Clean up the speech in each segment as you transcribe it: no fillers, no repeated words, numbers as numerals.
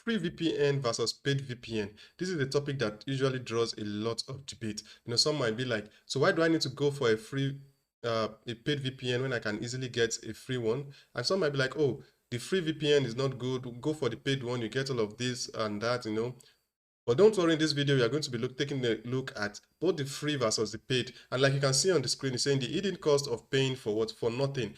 free VPN versus paid VPN. This is a topic that usually draws a lot of debate. Some might be like, so why do I need to go for a paid VPN when I can easily get a free one? And some might be like, oh, the free VPN is not good. Go for the paid one. You get all of this and that. But don't worry, in this video, we are going to be taking a look at both the free versus the paid. And like you can see on the screen, it's saying the hidden cost of paying for what? For nothing.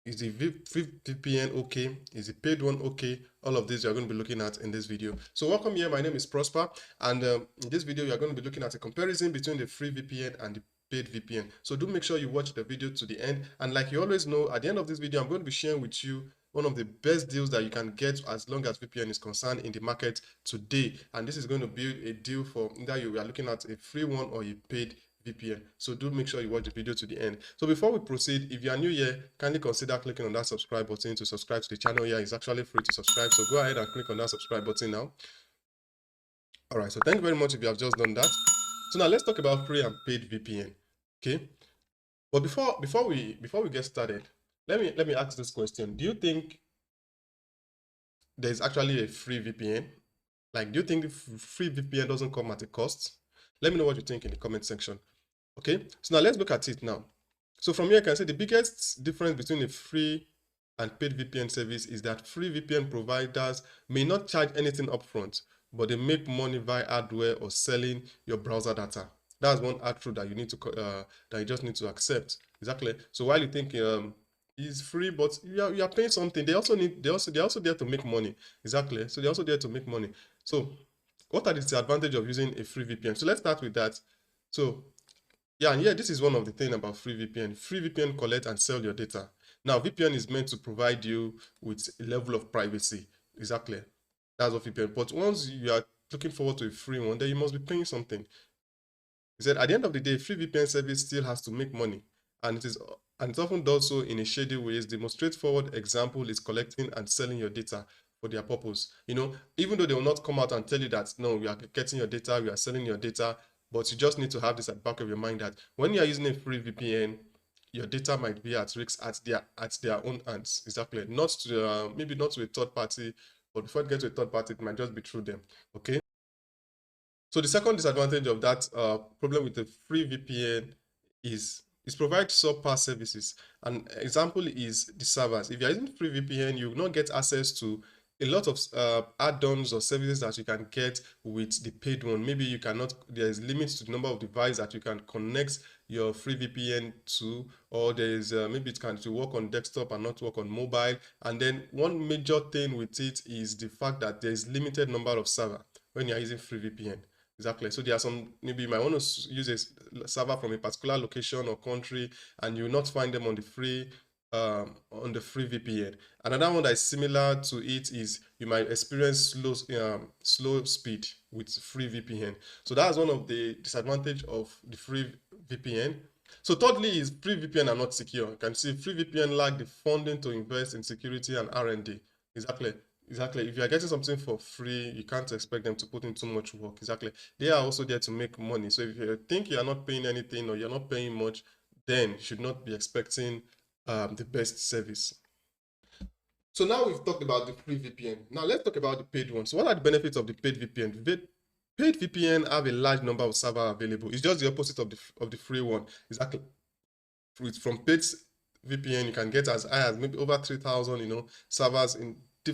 Is the free VPN okay? Is the paid one okay? All of this you are going to be looking at in this video. So welcome here. My name is Prosper, and in this video you are going to be looking at a comparison between the free VPN and the paid VPN. So do make sure you watch the video to the end. And like you always know, at the end of this video, I'm going to be sharing with you one of the best deals that you can get as long as VPN is concerned in the market today. And this is going to be a deal for either you are looking at a free one or a paid VPN. So do make sure you watch the video to the end. So before we proceed, if you are new here, kindly consider clicking on that subscribe button to subscribe to the channel here. It's actually free to subscribe. So go ahead and click on that subscribe button now. All right. So thank you very much if you have just done that. So now let's talk about free and paid VPN. Okay. But before we get started, let me ask this question. Do you think there's actually a free VPN? Like, do you think the free VPN doesn't come at a cost? Let me know what you think in the comment section. Okay, so now let's look at it now. So from here, I can say the biggest difference between a free and paid VPN service is that free VPN providers may not charge anything upfront, but they make money via hardware or selling your browser data. That's one hard truth that you need to that you just need to accept. Exactly. So while you think it's free, but you are paying something, they're also there to make money. Exactly. So they're also there to make money. So what are the disadvantages of using a free VPN? So let's start with that. So yeah, and this is one of the things about free VPN. Free VPN collect and sell your data. Now, VPN is meant to provide you with a level of privacy. Exactly. That's what VPN. But once you are looking forward to a free one, then you must be paying something. He said, at the end of the day, free VPN service still has to make money, and it often does so in a shady ways. The most straightforward example is collecting and selling your data for their purpose. Even though they will not come out and tell you that no, we are getting your data, we are selling your data, but you just need to have this at the back of your mind that when you are using a free VPN, your data might be at risk at their own hands. Exactly. Not to maybe not to a third party, but before it gets to a third party, it might just be through them. Okay. So the second disadvantage of that problem with the free VPN is provide subpar services. An example is the servers. If you're using free VPN, you will not get access to a lot of add-ons or services that you can get with the paid one. Maybe you cannot, there is limits to the number of devices that you can connect your free VPN to, or there is maybe it can work on desktop and not work on mobile. And then one major thing with it is the fact that there is limited number of server when you're using free VPN. Exactly. So there are some, maybe you might want to use a server from a particular location or country, and you will not find them on the free VPN. Another one that is similar to it is you might experience slow speed with free VPN. So that's one of the disadvantage of the free VPN. So thirdly is free VPN are not secure. You can see free VPN lack the funding to invest in security and R&D. Exactly. If you are getting something for free, you can't expect them to put in too much work. Exactly. They are also there to make money. So if you think you are not paying anything or you're not paying much, then you should not be expecting the best service. So now we've talked about the free VPN. Now let's talk about the paid one. So what are the benefits of the paid VPN? Paid VPN have a large number of servers available. It's just the opposite of the free one. Exactly. From paid VPN, you can get as high as maybe over 3,000, servers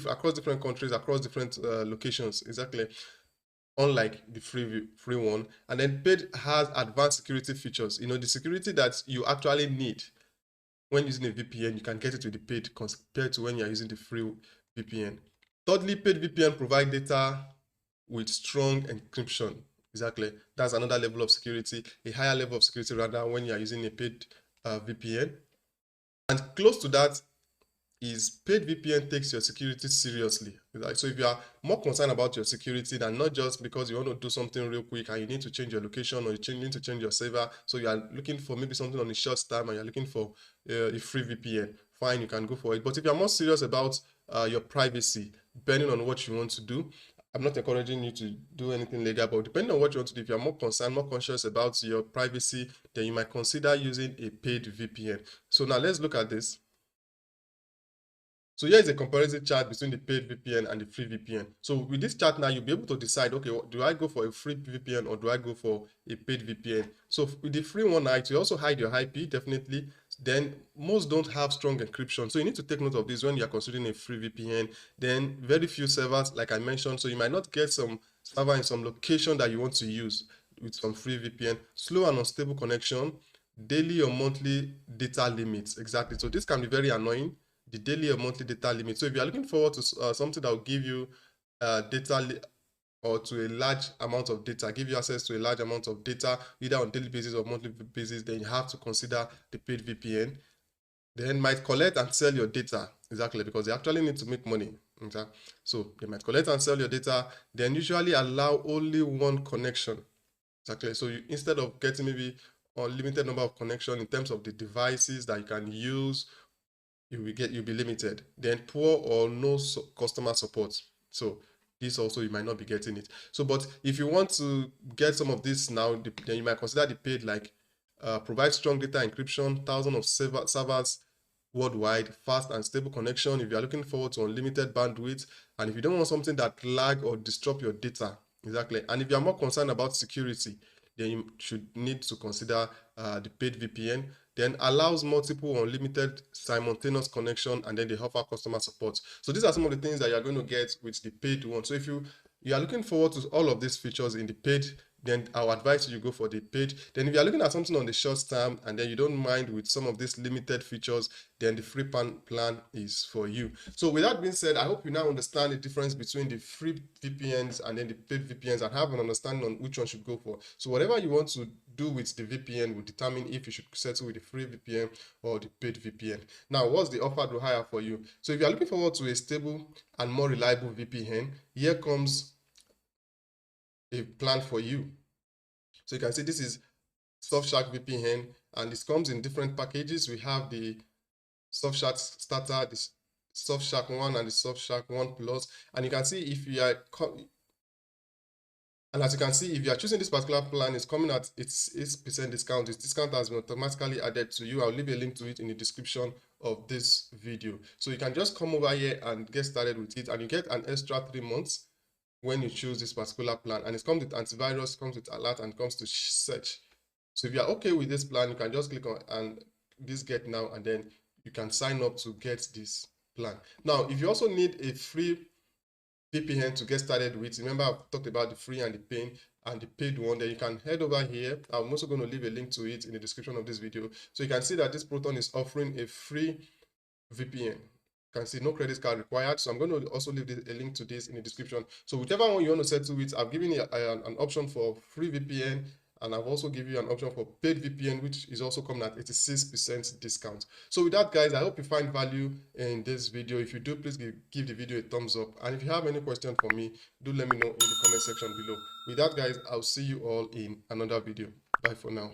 across different countries, across different locations. Exactly. Unlike the free one. And then paid has advanced security features. The security that you actually need when using a VPN, you can get it with the paid compared to when you're using the free VPN. Thirdly, paid VPN provide data with strong encryption. Exactly. That's another level of security, a higher level of security rather when you're using a paid VPN. And close to that is paid VPN takes your security seriously. So if you are more concerned about your security than not just because you want to do something real quick and you need to change your location or you need to change your server, so you are looking for maybe something on a short time and you're looking for a free VPN, fine, you can go for it. But if you're more serious about your privacy, depending on what you want to do, I'm not encouraging you to do anything legal, but depending on what you want to do, if you're more concerned, more conscious about your privacy, then you might consider using a paid VPN. So now let's look at this. So here is a comparison chart between the paid VPN and the free VPN. So with this chart now, you'll be able to decide, okay, do I go for a free VPN or do I go for a paid VPN? So with the free one, you also hide your IP, definitely. Then most don't have strong encryption. So you need to take note of this when you're considering a free VPN. Then very few servers, like I mentioned, so you might not get some server in some location that you want to use with some free VPN. Slow and unstable connection, daily or monthly data limits. Exactly. So this can be very annoying, the daily or monthly data limit. So if you are looking forward to something that will give you data or to a large amount of data, give you access to a large amount of data, either on daily basis or monthly basis, then you have to consider the paid VPN. Then might collect and sell your data, exactly, because they actually need to make money. Okay? So they might collect and sell your data, then usually allow only one connection. Exactly. So you, instead of getting maybe a limited number of connection in terms of the devices that you can use, you'll be limited. Then poor or no customer support. So this also you might not be getting it. So but if you want to get some of this now, then you might consider the paid, like provide strong data encryption, thousands of servers worldwide, fast and stable connection if you are looking forward to unlimited bandwidth, and if you don't want something that lag or disrupt your data. Exactly. And if you are more concerned about security, then you should need to consider the paid VPN. Then allows multiple unlimited simultaneous connection, and then they offer customer support. So these are some of the things that you are going to get with the paid one. So if you are looking forward to all of these features in the paid, then I'll advise you go for the paid. Then if you're looking at something on the short term and then you don't mind with some of these limited features, then the free plan is for you. So with that being said, I hope you now understand the difference between the free VPNs and then the paid VPNs, and have an understanding on which one should go for. So whatever you want to do with the VPN will determine if you should settle with the free VPN or the paid VPN. Now, what's the offer to hire for you? So if you're looking forward to a stable and more reliable VPN, here comes a plan for you. So you can see this is Surfshark VPN, and this comes in different packages. We have the Surfshark Starter, the Surfshark 1 and the Surfshark 1 Plus. And you can see if you are, and as you can see, if you are choosing this particular plan, it's coming at its 8% discount. This discount has been automatically added to you. I'll leave a link to it in the description of this video. So you can just come over here and get started with it, and you get an extra 3 months when you choose this particular plan. And it comes with antivirus, comes with alert, and comes to search. So if you are okay with this plan, you can just click on and this get now, and then you can sign up to get this plan. Now, if you also need a free VPN to get started with, remember I've talked about the free and the paid one, then you can head over here. I'm also going to leave a link to it in the description of this video. So you can see that this Proton is offering a free VPN. You can see no credit card required. So I'm going to also leave a link to this in the description. So whichever one you want to settle with, I've given you an option for free VPN, and I've also given you an option for paid VPN, which is also coming at 86% discount. So with that, guys, I hope you find value in this video. If you do, please give the video a thumbs up. And if you have any question for me, do let me know in the comment section below. With that, guys, I'll see you all in another video. Bye for now.